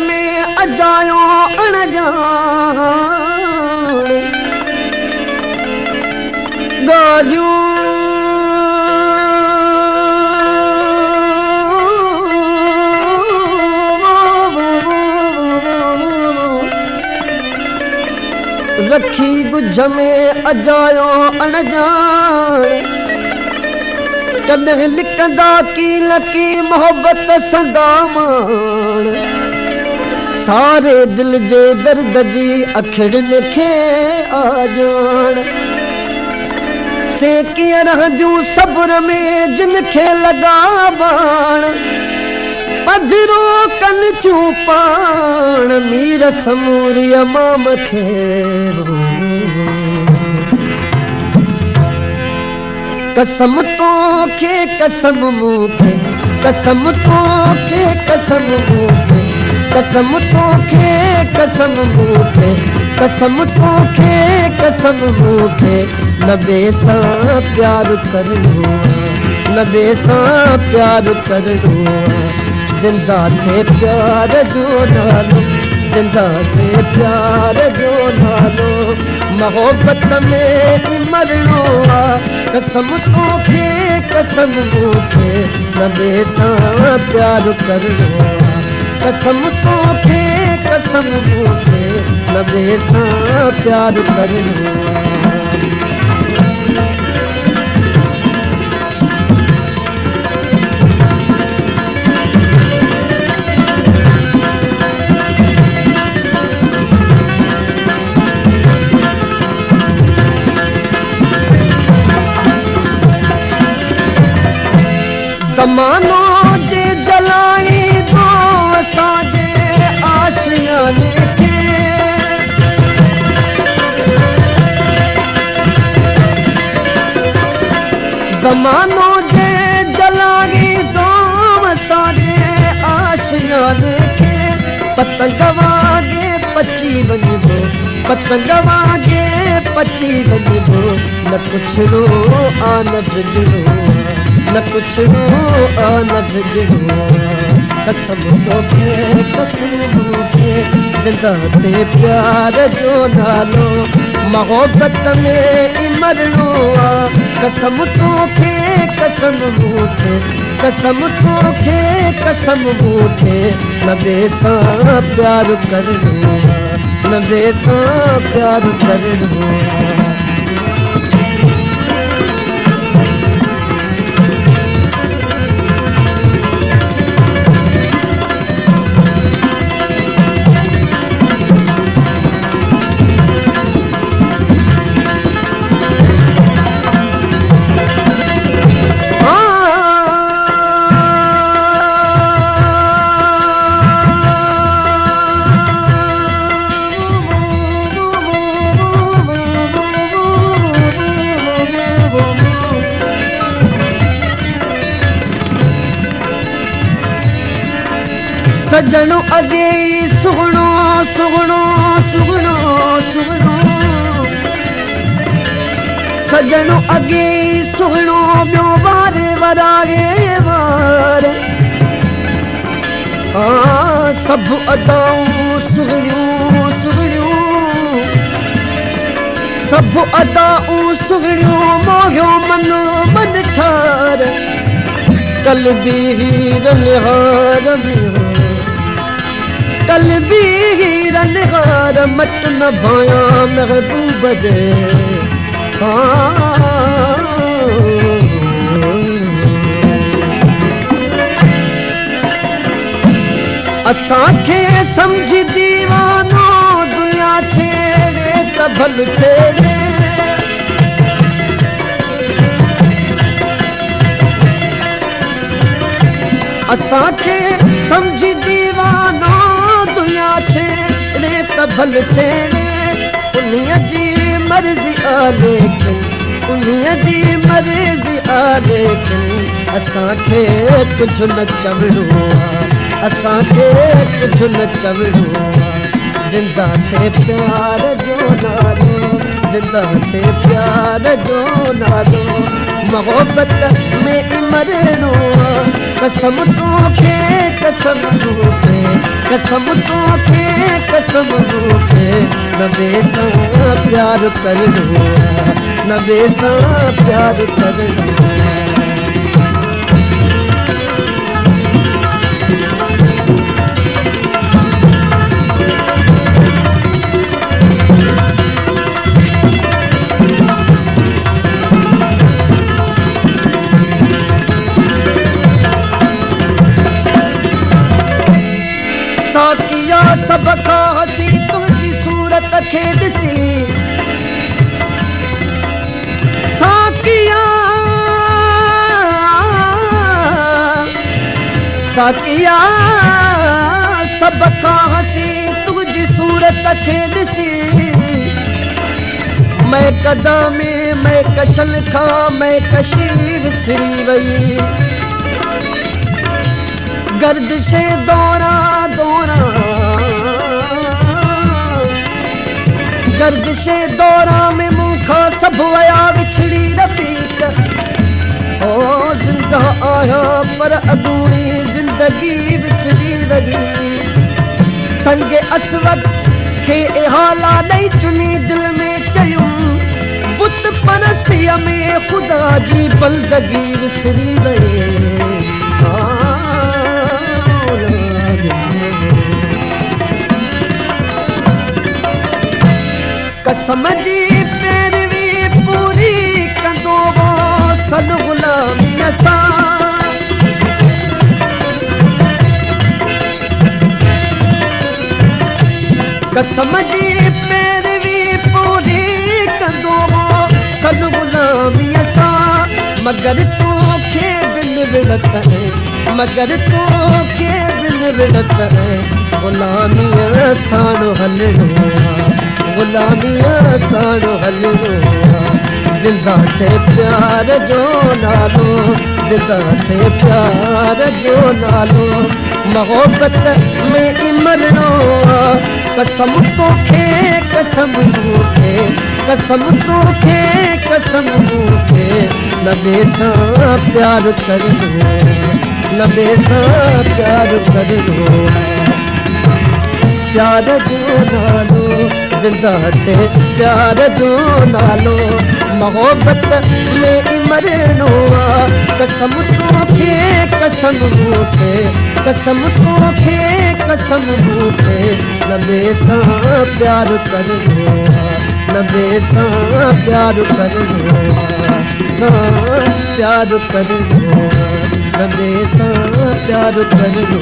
में अजायो अणजान गालियूं रखी गुझ में अजायो अणजान कदे लिखंदा की लकी मोहब्बत संदामान सारे दिल जे दर्द जी अखड़न खे आ जान से कीअं रहंदियूं सब्र में जिन खे लगा बाण पधरो कन चूं पाण मीर समूरी अमाम खे कसम तोखे कसम मूंखे कसम तोखे कसम मूंखे कसम तोखे कसम मूंखे कसम तोखे कसम मूंखे नबे सां प्यार करणो नबे सां प्यार करणो जिंदा थे प्यार जो नालो जिंदा थे प्यार जो नालो मोहब्बत में मरणो कसम तोखे कसम मूंखे नबे सां प्यार करणो कसम तोखे कसम मूंखे नबे सां प्यार करणो ज़मानो जे जलाई दो असांजे आशियाने खे ज़मानो जे जलाई दो असांजे आशियाने खे पतंग वागे पची वञिबो पतंग वागे पची वञिबो न पुछड़ो आ न बिगड़ो न पुछड़ो आ न बिगड़ो कसम तोखे कसम मूंखे जिंदा ते प्यार जो नालो मोहब्बत में मरणो कसम तोखे कसम मूंखे कसम तोखे कसम मूंखे नबे सां प्यार करणो नबे सां प्यार करणो सजणो अगे सुगणो सुगणो सुगणो सुगणो सजणो अगे सुगणो ॿियो वारे वराए वारे सभु अदाऊं सुगणियूं सुगणियूं सभु अदाऊं सुगणियूं मोहियो मन मन ठार कल भी रनिहार भी कल भी रनगार मट न भाया महबूब दे असांखे समझी दीवानो दुनिया छेड़े त भल छेड़े असांखे समझी दीवानो दुनिया छेड़े त भल छेड़े उन्हीअ जी मर्ज़ी आ लेकिन उन्हीअ जी मर्ज़ी आ लेकिन असांखे कुझु न चवणो असांखे कुझु न चवणो जिंदा थे प्यार जो नालो जिंदा थे प्यार जो नालो मोहब्बत में मरणो कसम तोखे कसम तोखे कसम तोखे कसम रूखे नबे सां प्यार करणो नबे सां प्यार करणो साकिया सब खां हसी तुंहिंजी सूरत खे ॾिसी साकिया साकिया सब खां हसी तुंहिंजी सूरत खे ॾिसी मैं कदा में मैं कशल खां मैं कशी विसरी वई गर्दिशे दौरा दौरा गर्दिशे दौरा में मूंखां सभु वया विछड़ी रफ़ीक ओ ज़िंदा आया पर अधूरी ज़िंदगी विसरी वई संग असवद खे इहाला ॾेई चुनी दिल में चयूं बुत परस्तीअ में ख़ुदा जी बंदगी विसरी वई कसम जी पैरवी पूरी कंदो हो सन गुलामीअ सां कसम जी पैरवी पूरी कंदो हो सन गुलामीअ सां मगर तोखे बिन विड़त मगर तोखे बिन विड़त गुलामीअ सां हलणो गुलामीअ सां हलणो ज़िंदा थे प्यार जो नालो ज़िंदा थे प्यार जो नालो मोहब्बत में ई मरणो कसम तोखे कसम रूखे कसम तोखे कसम रूखे नबे सां प्यार करणो नबे सां प्यार करणो प्यार जो नालो ज़िंदा थे प्यार जो नालो मोहब्बत में ई मरणो कसम तोखे कसम रूखे कसम तोखे कसम रूखे नबे सां प्यार करणो नबे सां प्यार करणो प्यार करणो नबे सां प्यार करणो